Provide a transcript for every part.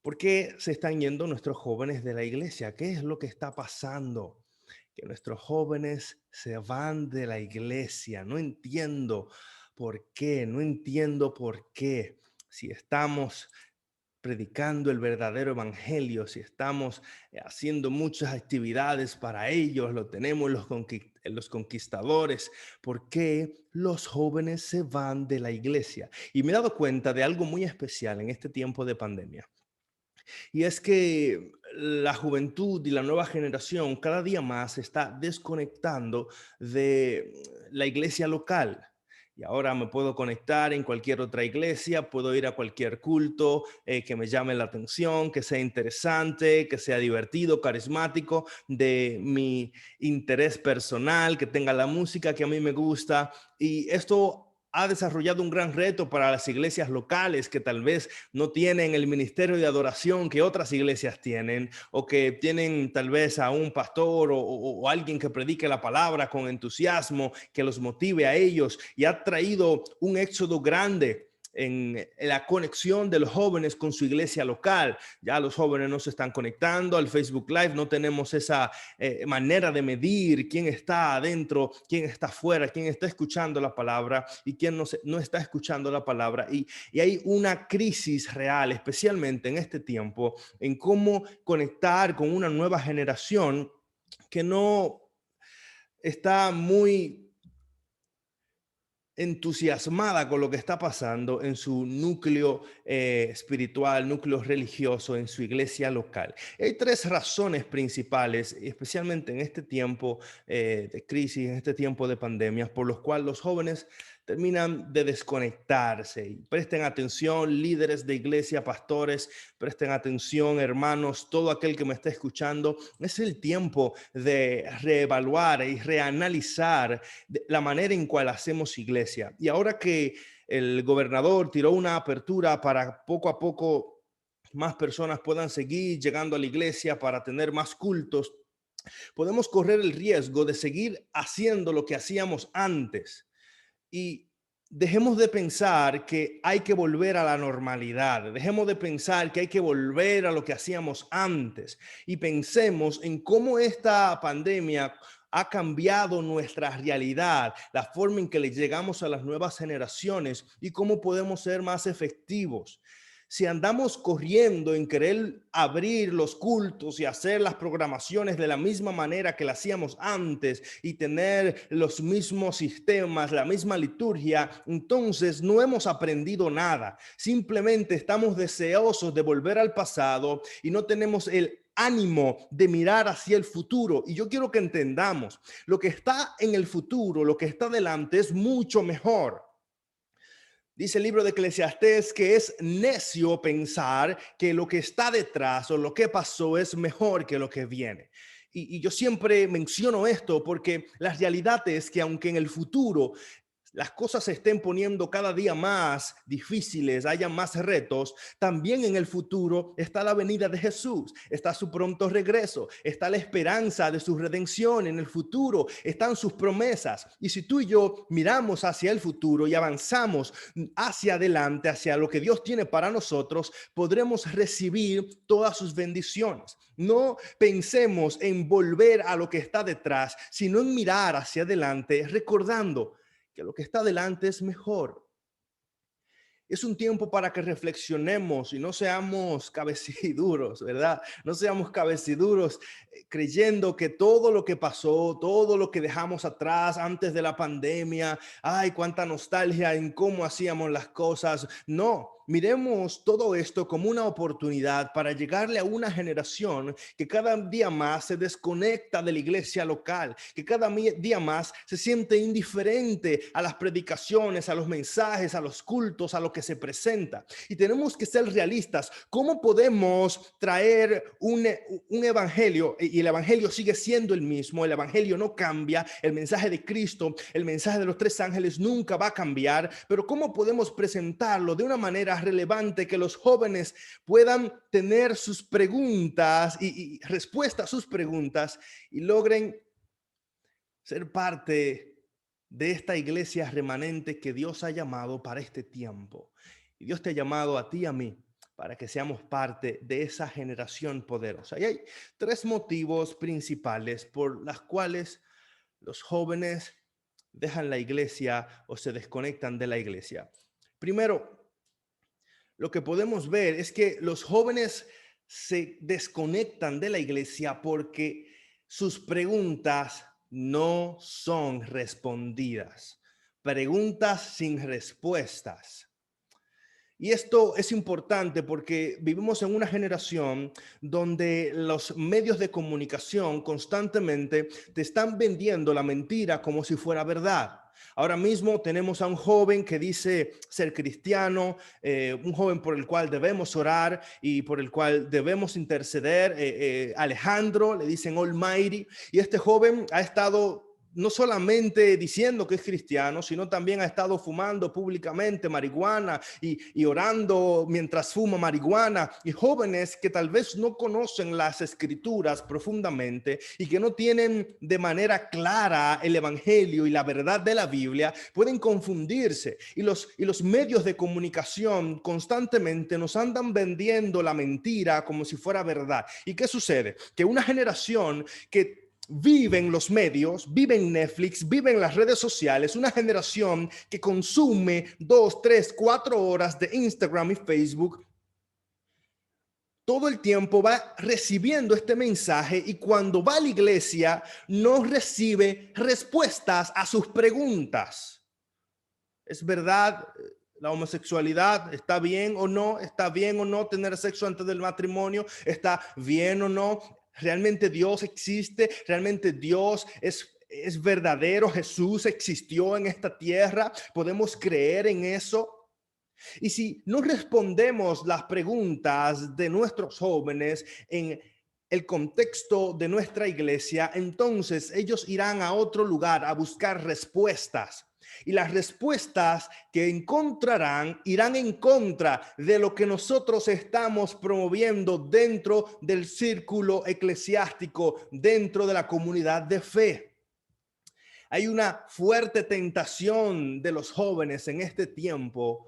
¿Por qué se están yendo nuestros jóvenes de la iglesia? ¿Qué es lo que está pasando? Que nuestros jóvenes se van de la iglesia. No entiendo por qué, no entiendo por qué. Si estamos predicando el verdadero evangelio, si estamos haciendo muchas actividades para ellos, lo tenemos los conquistadores, ¿por qué los jóvenes se van de la iglesia? Y me he dado cuenta de algo muy especial en este tiempo de pandemia. Y es que la juventud y la nueva generación cada día más se está desconectando de la iglesia local. Y ahora me puedo conectar en cualquier otra iglesia, puedo ir a cualquier culto que me llame la atención, que sea interesante, que sea divertido, carismático, de mi interés personal, que tenga la música que a mí me gusta. Y esto ha desarrollado un gran reto para las iglesias locales que tal vez no tienen el ministerio de adoración que otras iglesias tienen, o que tienen tal vez a un pastor o alguien que predique la palabra con entusiasmo, que los motive a ellos, y ha traído un éxodo grande en la conexión de los jóvenes con su iglesia local. Ya los jóvenes no se están conectando al Facebook Live, no tenemos esa manera de medir quién está adentro, quién está afuera, quién está escuchando la palabra y quién no está escuchando la palabra. Y hay una crisis real, especialmente en este tiempo, en cómo conectar con una nueva generación que no está muy entusiasmada con lo que está pasando en su núcleo espiritual, núcleo religioso, en su iglesia local. Hay tres razones principales, especialmente en este tiempo de crisis, en este tiempo de pandemias, por los cuales los jóvenes terminan de desconectarse. Y presten atención, líderes de iglesia, pastores, presten atención, hermanos, todo aquel que me esté escuchando. Es el tiempo de reevaluar y reanalizar la manera en cual hacemos iglesia. Y ahora que el gobernador tiró una apertura para poco a poco más personas puedan seguir llegando a la iglesia para tener más cultos, podemos correr el riesgo de seguir haciendo lo que hacíamos antes. Y dejemos de pensar que hay que volver a la normalidad, dejemos de pensar que hay que volver a lo que hacíamos antes y pensemos en cómo esta pandemia ha cambiado nuestra realidad, la forma en que le llegamos a las nuevas generaciones y cómo podemos ser más efectivos. Si andamos corriendo en querer abrir los cultos y hacer las programaciones de la misma manera que la hacíamos antes y tener los mismos sistemas, la misma liturgia, entonces no hemos aprendido nada. Simplemente estamos deseosos de volver al pasado y no tenemos el ánimo de mirar hacia el futuro. Y yo quiero que entendamos, lo que está en el futuro, lo que está delante es mucho mejor. Dice el libro de Eclesiastés que es necio pensar que lo que está detrás o lo que pasó es mejor que lo que viene. Y yo siempre menciono esto porque la realidad es que aunque en el futuro las cosas se estén poniendo cada día más difíciles, haya más retos, también en el futuro está la venida de Jesús, está su pronto regreso, está la esperanza de su redención en el futuro, están sus promesas. Y si tú y yo miramos hacia el futuro y avanzamos hacia adelante, hacia lo que Dios tiene para nosotros, podremos recibir todas sus bendiciones. No pensemos en volver a lo que está detrás, sino en mirar hacia adelante, recordando que lo que está delante es mejor. Es un tiempo para que reflexionemos y no seamos cabeciduros, ¿verdad? No seamos cabeciduros creyendo que todo lo que pasó, todo lo que dejamos atrás antes de la pandemia, ay, cuánta nostalgia en cómo hacíamos las cosas. No, miremos todo esto como una oportunidad para llegarle a una generación que cada día más se desconecta de la iglesia local, que cada día más se siente indiferente a las predicaciones, a los mensajes, a los cultos, a lo que se presenta. Y tenemos que ser realistas. ¿Cómo podemos traer un evangelio? Y el evangelio sigue siendo el mismo, el evangelio no cambia, el mensaje de Cristo, el mensaje de los tres ángeles nunca va a cambiar, pero ¿cómo podemos presentarlo de una manera relevante que los jóvenes puedan tener sus preguntas y respuesta a sus preguntas y logren ser parte de esta iglesia remanente que Dios ha llamado para este tiempo? Y Dios te ha llamado a ti y a mí para que seamos parte de esa generación poderosa. Y hay tres motivos principales por las cuales los jóvenes dejan la iglesia o se desconectan de la iglesia. Primero, lo que podemos ver es que los jóvenes se desconectan de la iglesia porque sus preguntas no son respondidas. Preguntas sin respuestas. Y esto es importante porque vivimos en una generación donde los medios de comunicación constantemente te están vendiendo la mentira como si fuera verdad. Ahora mismo tenemos a un joven que dice ser cristiano, un joven por el cual debemos orar y por el cual debemos interceder. Alejandro, le dicen Almighty, y este joven ha estado no solamente diciendo que es cristiano, sino también ha estado fumando públicamente marihuana y orando mientras fuma marihuana. Y jóvenes que tal vez no conocen las escrituras profundamente y que no tienen de manera clara el evangelio y la verdad de la Biblia, pueden confundirse. Y los medios de comunicación constantemente nos andan vendiendo la mentira como si fuera verdad. ¿Y qué sucede? Que una generación que vive en los medios, vive en Netflix, vive en las redes sociales, una generación que consume 2, 3, 4 horas de Instagram y Facebook, todo el tiempo va recibiendo este mensaje y cuando va a la iglesia no recibe respuestas a sus preguntas. ¿Es verdad la homosexualidad? ¿Está bien o no? ¿Está bien o no tener sexo antes del matrimonio? ¿Está bien o no? ¿Realmente Dios existe? ¿Realmente Dios es verdadero? ¿Jesús existió en esta tierra? ¿Podemos creer en eso? Y si no respondemos las preguntas de nuestros jóvenes en el contexto de nuestra iglesia, entonces ellos irán a otro lugar a buscar respuestas. Y las respuestas que encontrarán irán en contra de lo que nosotros estamos promoviendo dentro del círculo eclesiástico, dentro de la comunidad de fe. Hay una fuerte tentación de los jóvenes en este tiempo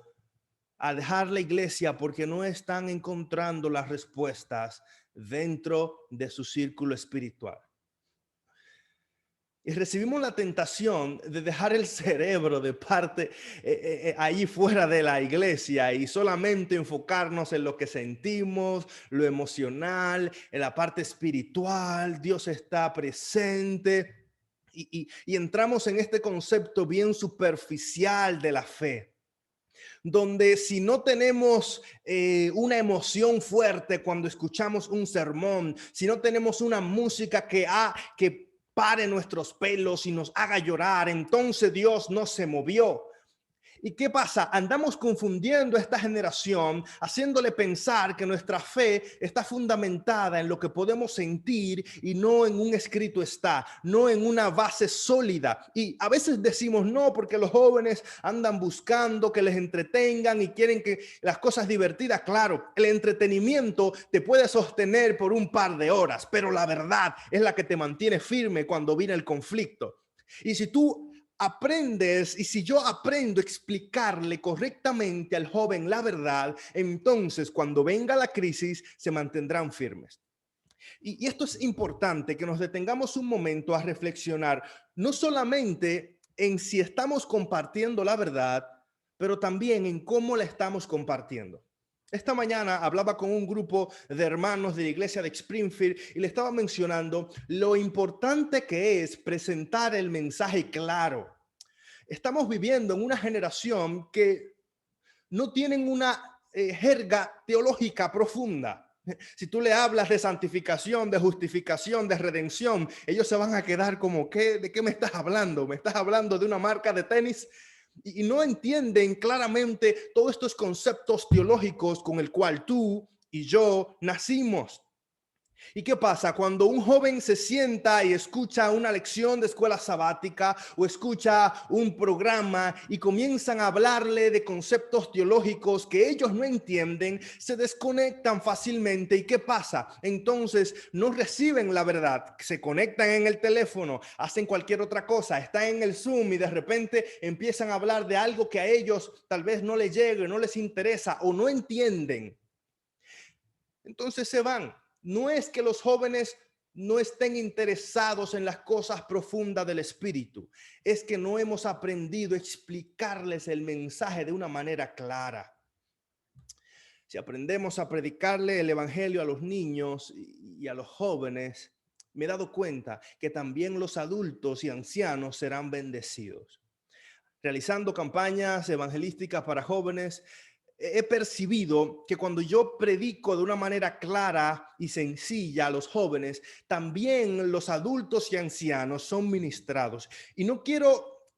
a dejar la iglesia porque no están encontrando las respuestas dentro de su círculo espiritual. Y recibimos la tentación de dejar el cerebro de parte ahí fuera de la iglesia y solamente enfocarnos en lo que sentimos, lo emocional, en la parte espiritual. Dios está presente y entramos en este concepto bien superficial de la fe, donde si no tenemos una emoción fuerte cuando escuchamos un sermón, si no tenemos una música que pare nuestros pelos y nos haga llorar, entonces Dios no se movió. ¿Y qué pasa? Andamos confundiendo a esta generación, haciéndole pensar que nuestra fe está fundamentada en lo que podemos sentir y no en un escrito está, no en una base sólida. Y a veces decimos no, porque los jóvenes andan buscando que les entretengan y quieren que las cosas divertidas. Claro, el entretenimiento te puede sostener por un par de horas, pero la verdad es la que te mantiene firme cuando viene el conflicto. Y si tú aprendes y si yo aprendo a explicarle correctamente al joven la verdad, entonces cuando venga la crisis se mantendrán firmes. Y esto es importante, que nos detengamos un momento a reflexionar, no solamente en si estamos compartiendo la verdad, pero también en cómo la estamos compartiendo. Esta mañana hablaba con un grupo de hermanos de la iglesia de Springfield y le estaba mencionando lo importante que es presentar el mensaje claro. Estamos viviendo en una generación que no tienen una jerga teológica profunda. Si tú le hablas de santificación, de justificación, de redención, ellos se van a quedar como, ¿de qué me estás hablando? ¿Me estás hablando de una marca de tenis? Y no entienden claramente todos estos conceptos teológicos con el cual tú y yo nacimos. ¿Y qué pasa? Cuando un joven se sienta y escucha una lección de escuela sabática o escucha un programa y comienzan a hablarle de conceptos teológicos que ellos no entienden, se desconectan fácilmente. ¿Y qué pasa? Entonces no reciben la verdad, se conectan en el teléfono, hacen cualquier otra cosa, están en el Zoom y de repente empiezan a hablar de algo que a ellos tal vez no les llegue, no les interesa o no entienden. Entonces se van. No es que los jóvenes no estén interesados en las cosas profundas del espíritu, es que no hemos aprendido a explicarles el mensaje de una manera clara. Si aprendemos a predicarle el evangelio a los niños y a los jóvenes, me he dado cuenta que también los adultos y ancianos serán bendecidos. Realizando campañas evangelísticas para jóvenes, he percibido que cuando yo predico de una manera clara y sencilla a los jóvenes, también los adultos y ancianos son ministrados. Y no quiero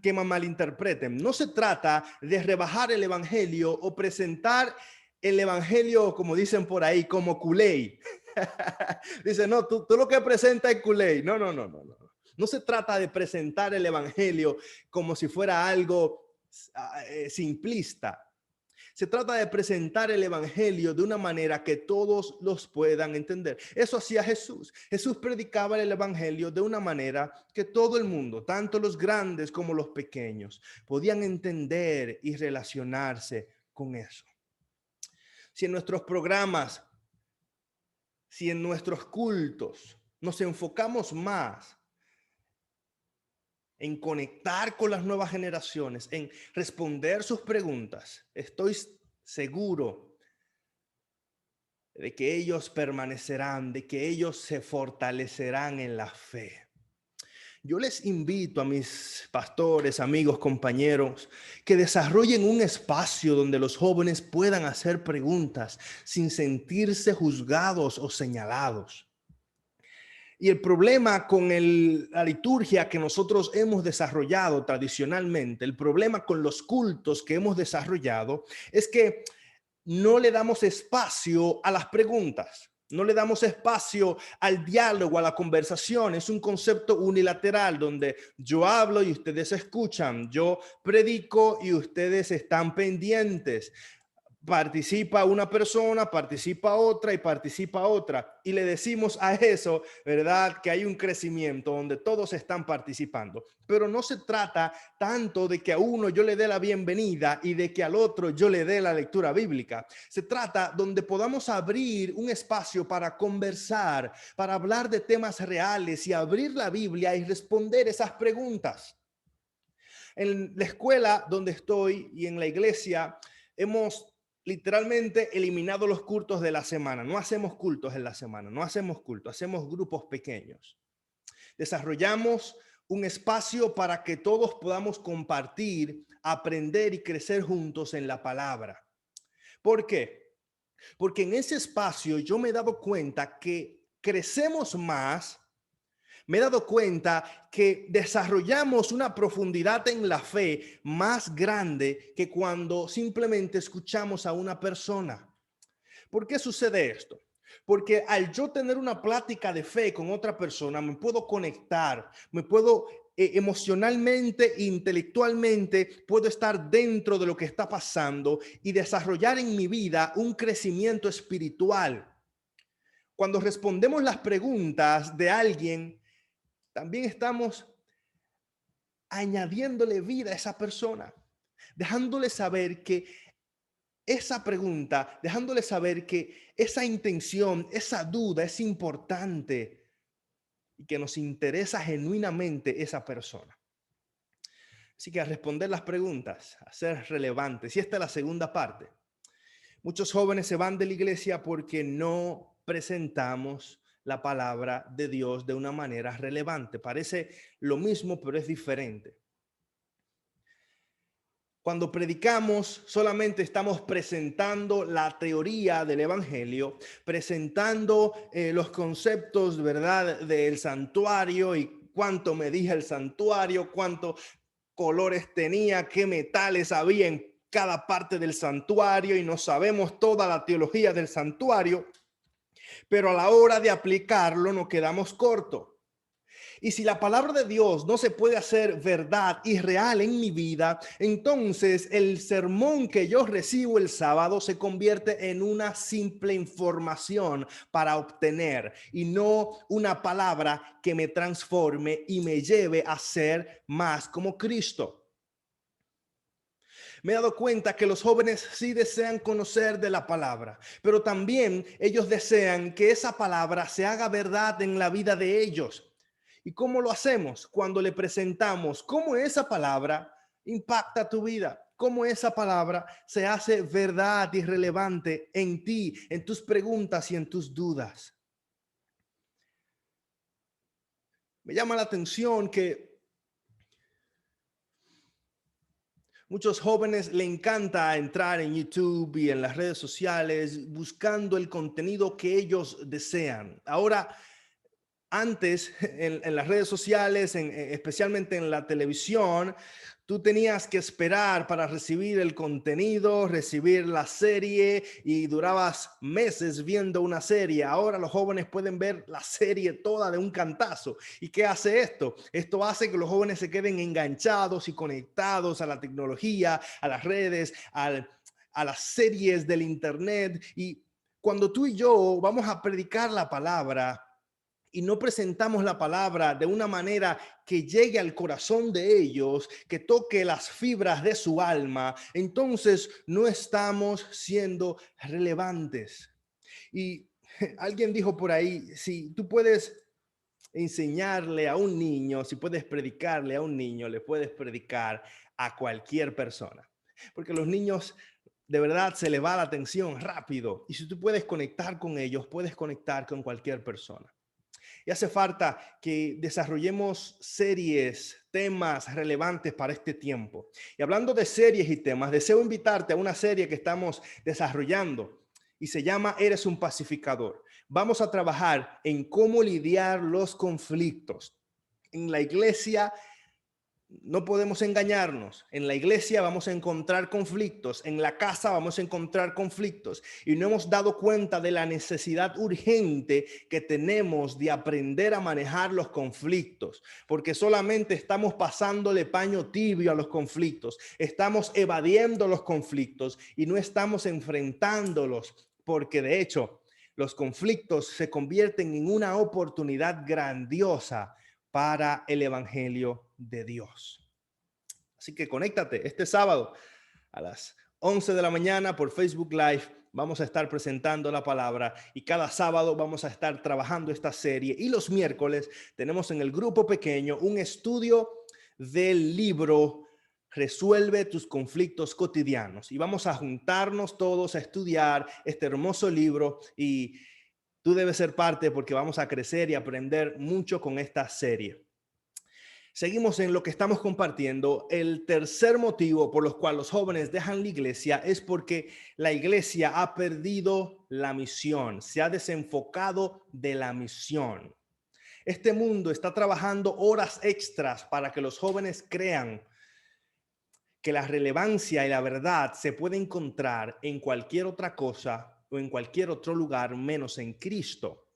que me malinterpreten. No se trata de rebajar el evangelio o presentar el evangelio, como dicen por ahí, como Kool-Aid. Dice, no, tú lo que presentas es Kool-Aid. No, no, no, no, no. No se trata de presentar el evangelio como si fuera algo simplista. Se trata de presentar el evangelio de una manera que todos los puedan entender. Eso hacía Jesús. Jesús predicaba el evangelio de una manera que todo el mundo, tanto los grandes como los pequeños, podían entender y relacionarse con eso. Si en nuestros programas, si en nuestros cultos nos enfocamos más en conectar con las nuevas generaciones, en responder sus preguntas, estoy seguro de que ellos permanecerán, de que ellos se fortalecerán en la fe. Yo les invito a mis pastores, amigos, compañeros, que desarrollen un espacio donde los jóvenes puedan hacer preguntas sin sentirse juzgados o señalados. Y el problema con la liturgia que nosotros hemos desarrollado tradicionalmente, el problema con los cultos que hemos desarrollado, es que no le damos espacio a las preguntas, no le damos espacio al diálogo, a la conversación. Es un concepto unilateral donde yo hablo y ustedes escuchan, yo predico y ustedes están pendientes. Participa una persona, participa otra y participa otra. Y le decimos a eso, ¿verdad? Que hay un crecimiento donde todos están participando. Pero no se trata tanto de que a uno yo le dé la bienvenida y de que al otro yo le dé la lectura bíblica. Se trata donde podamos abrir un espacio para conversar, para hablar de temas reales y abrir la Biblia y responder esas preguntas. En la escuela donde estoy y en la iglesia hemos literalmente eliminado los cultos de la semana. No hacemos cultos en la semana, no hacemos cultos, hacemos grupos pequeños. Desarrollamos un espacio para que todos podamos compartir, aprender y crecer juntos en la palabra. ¿Por qué? Porque en ese espacio yo me he dado cuenta que crecemos más. Me he dado cuenta que desarrollamos una profundidad en la fe más grande que cuando simplemente escuchamos a una persona. ¿Por qué sucede esto? Porque al yo tener una plática de fe con otra persona, me puedo conectar, me puedo emocionalmente e intelectualmente, puedo estar dentro de lo que está pasando y desarrollar en mi vida un crecimiento espiritual. Cuando respondemos las preguntas de alguien, también estamos añadiéndole vida a esa persona, dejándole saber que esa pregunta, dejándole saber que esa intención, esa duda es importante y que nos interesa genuinamente esa persona. Así que a responder las preguntas, a ser relevantes. Y esta es la segunda parte. Muchos jóvenes se van de la iglesia porque no presentamos la palabra de Dios de una manera relevante. Parece lo mismo, pero es diferente. Cuando predicamos, solamente estamos presentando la teoría del evangelio, presentando los conceptos, ¿verdad?, del santuario y cuánto medía el santuario, cuántos colores tenía, qué metales había en cada parte del santuario, y no sabemos toda la teología del santuario, pero a la hora de aplicarlo nos quedamos cortos. Y si la palabra de Dios no se puede hacer verdad y real en mi vida, entonces el sermón que yo recibo el sábado se convierte en una simple información para obtener y no una palabra que me transforme y me lleve a ser más como Cristo. Me he dado cuenta que los jóvenes sí desean conocer de la palabra, pero también ellos desean que esa palabra se haga verdad en la vida de ellos. ¿Y cómo lo hacemos? Cuando le presentamos cómo esa palabra impacta tu vida, cómo esa palabra se hace verdad y relevante en ti, en tus preguntas y en tus dudas. Me llama la atención que muchos jóvenes le encanta entrar en YouTube y en las redes sociales buscando el contenido que ellos desean. Ahora, antes en las redes sociales, especialmente en la televisión, tú tenías que esperar para recibir el contenido, recibir la serie y durabas meses viendo una serie. Ahora los jóvenes pueden ver la serie toda de un cantazo. ¿Y qué hace esto? Esto hace que los jóvenes se queden enganchados y conectados a la tecnología, a las redes, a las series del internet. Y cuando tú y yo vamos a predicar la palabra, y no presentamos la palabra de una manera que llegue al corazón de ellos, que toque las fibras de su alma, entonces no estamos siendo relevantes. Y alguien dijo por ahí, si tú puedes enseñarle a un niño, si puedes predicarle a un niño, le puedes predicar a cualquier persona. Porque los niños de verdad se les va la atención rápido. Y si tú puedes conectar con ellos, puedes conectar con cualquier persona. Y hace falta que desarrollemos series, temas relevantes para este tiempo. Y hablando de series y temas, deseo invitarte a una serie que estamos desarrollando y se llama Eres un pacificador. Vamos a trabajar en cómo lidiar los conflictos. En la iglesia no podemos engañarnos. En la iglesia vamos a encontrar conflictos, en la casa vamos a encontrar conflictos y no hemos dado cuenta de la necesidad urgente que tenemos de aprender a manejar los conflictos, porque solamente estamos pasándole paño tibio a los conflictos, estamos evadiendo los conflictos y no estamos enfrentándolos, porque de hecho los conflictos se convierten en una oportunidad grandiosa para el evangelio de Dios. Así que conéctate este sábado a las 11 de la mañana por Facebook Live. Vamos a estar presentando la palabra y cada sábado vamos a estar trabajando esta serie. Y los miércoles tenemos en el grupo pequeño un estudio del libro Resuelve tus conflictos cotidianos. Y vamos a juntarnos todos a estudiar este hermoso libro y tú debes ser parte porque vamos a crecer y aprender mucho con esta serie. Seguimos en lo que estamos compartiendo. El tercer motivo por los cuales los jóvenes dejan la iglesia es porque la iglesia ha perdido la misión, se ha desenfocado de la misión. Este mundo está trabajando horas extras para que los jóvenes crean que la relevancia y la verdad se puede encontrar en cualquier otra cosa o en cualquier otro lugar menos en Cristo.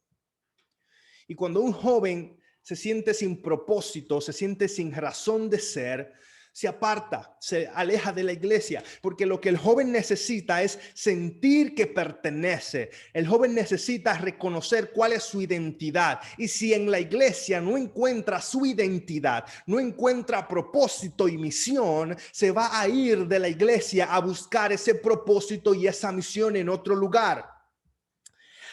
Y cuando un joven se siente sin propósito, se siente sin razón de ser, se aparta, se aleja de la iglesia, porque lo que el joven necesita es sentir que pertenece. El joven necesita reconocer cuál es su identidad. Y si en la iglesia no encuentra su identidad, no encuentra propósito y misión, se va a ir de la iglesia a buscar ese propósito y esa misión en otro lugar.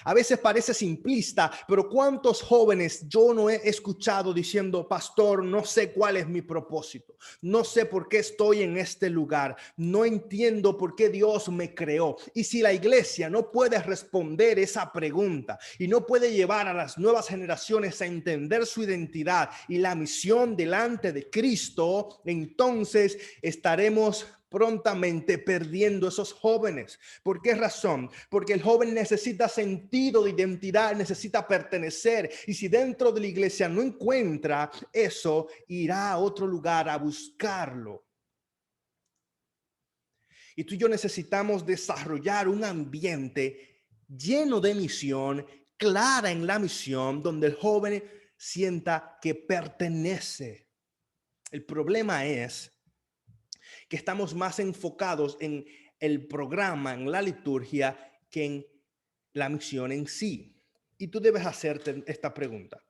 A veces parece simplista, pero ¿cuántos jóvenes yo no he escuchado diciendo, pastor, no sé cuál es mi propósito? No sé por qué estoy en este lugar. No entiendo por qué Dios me creó. Y si la iglesia no puede responder esa pregunta y no puede llevar a las nuevas generaciones a entender su identidad y la misión delante de Cristo, entonces estaremos prontamente perdiendo esos jóvenes. ¿Por qué razón? Porque el joven necesita sentido de identidad, necesita pertenecer, y si dentro de la iglesia no encuentra eso, irá a otro lugar a buscarlo. Y tú y yo necesitamos desarrollar un ambiente lleno de misión, clara en la misión, donde el joven sienta que pertenece. El problema es que estamos más enfocados en el programa, en la liturgia, que en la misión en sí. Y tú debes hacerte esta pregunta.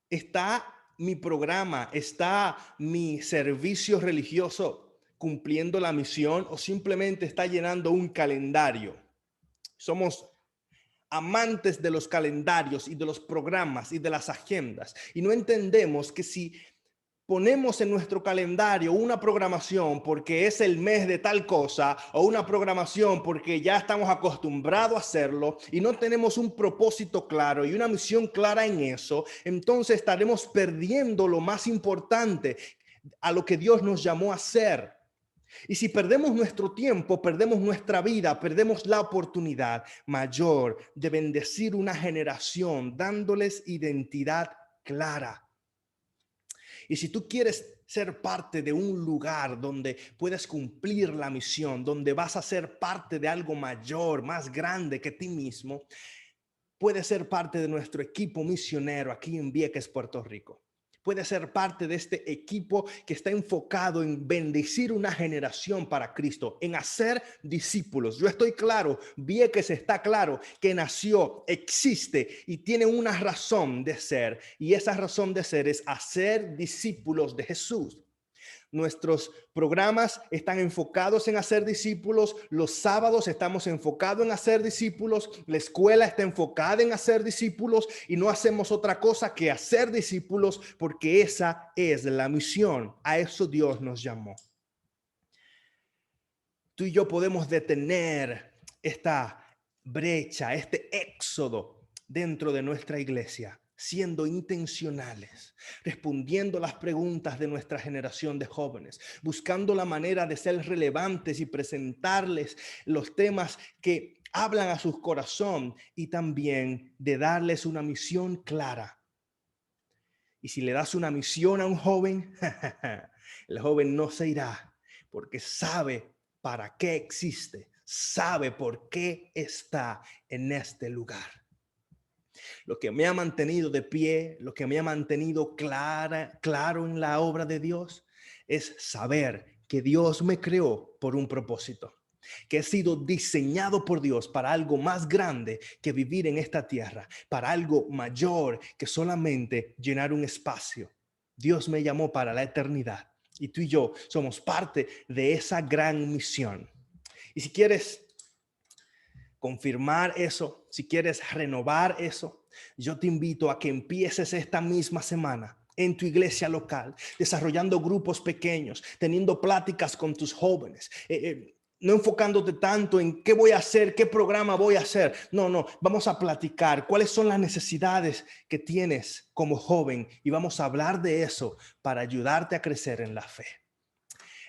¿Está mi programa, está mi servicio religioso cumpliendo la misión o simplemente está llenando un calendario? Somos amantes de los calendarios y de los programas y de las agendas, y no entendemos que si ponemos en nuestro calendario una programación porque es el mes de tal cosa, o una programación porque ya estamos acostumbrados a hacerlo y no tenemos un propósito claro y una misión clara en eso, entonces estaremos perdiendo lo más importante, a lo que Dios nos llamó a hacer. Y si perdemos nuestro tiempo, perdemos nuestra vida, perdemos la oportunidad mayor de bendecir una generación, dándoles identidad clara. Y si tú quieres ser parte de un lugar donde puedes cumplir la misión, donde vas a ser parte de algo mayor, más grande que ti mismo, puedes ser parte de nuestro equipo misionero aquí en Vieques, Puerto Rico. Puedes ser parte de este equipo que está enfocado en bendecir una generación para Cristo, en hacer discípulos. Yo estoy claro, Vieques está claro que nació, existe y tiene una razón de ser. Y esa razón de ser es hacer discípulos de Jesús. Nuestros programas están enfocados en hacer discípulos. Los sábados estamos enfocados en hacer discípulos. La escuela está enfocada en hacer discípulos y no hacemos otra cosa que hacer discípulos porque esa es la misión. A eso Dios nos llamó. Tú y yo podemos detener esta brecha, este éxodo dentro de nuestra iglesia, siendo intencionales, respondiendo las preguntas de nuestra generación de jóvenes, buscando la manera de ser relevantes y presentarles los temas que hablan a su corazón y también de darles una misión clara. Y si le das una misión a un joven, el joven no se irá porque sabe para qué existe, sabe por qué está en este lugar. Lo que me ha mantenido de pie, lo que me ha mantenido claro en la obra de Dios, es saber que Dios me creó por un propósito, que he sido diseñado por Dios para algo más grande que vivir en esta tierra, para algo mayor que solamente llenar un espacio. Dios me llamó para la eternidad y tú y yo somos parte de esa gran misión. Y si quieres confirmar eso, si quieres renovar eso, yo te invito a que empieces esta misma semana en tu iglesia local, desarrollando grupos pequeños, teniendo pláticas con tus jóvenes, no enfocándote tanto en qué voy a hacer, qué programa voy a hacer. No, vamos a platicar cuáles son las necesidades que tienes como joven y vamos a hablar de eso para ayudarte a crecer en la fe.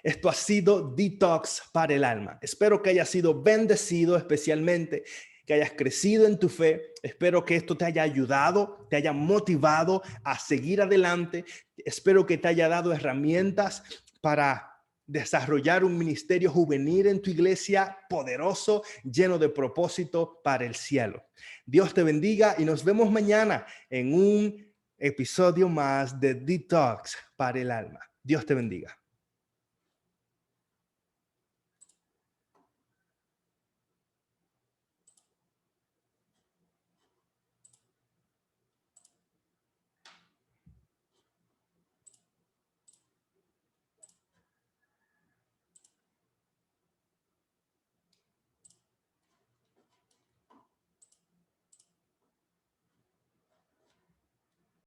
Esto ha sido Detox para el alma. Espero que hayas sido bendecido, especialmente que hayas crecido en tu fe. Espero que esto te haya ayudado, te haya motivado a seguir adelante. Espero que te haya dado herramientas para desarrollar un ministerio juvenil en tu iglesia poderoso, lleno de propósito para el cielo. Dios te bendiga y nos vemos mañana en un episodio más de Detox para el alma. Dios te bendiga.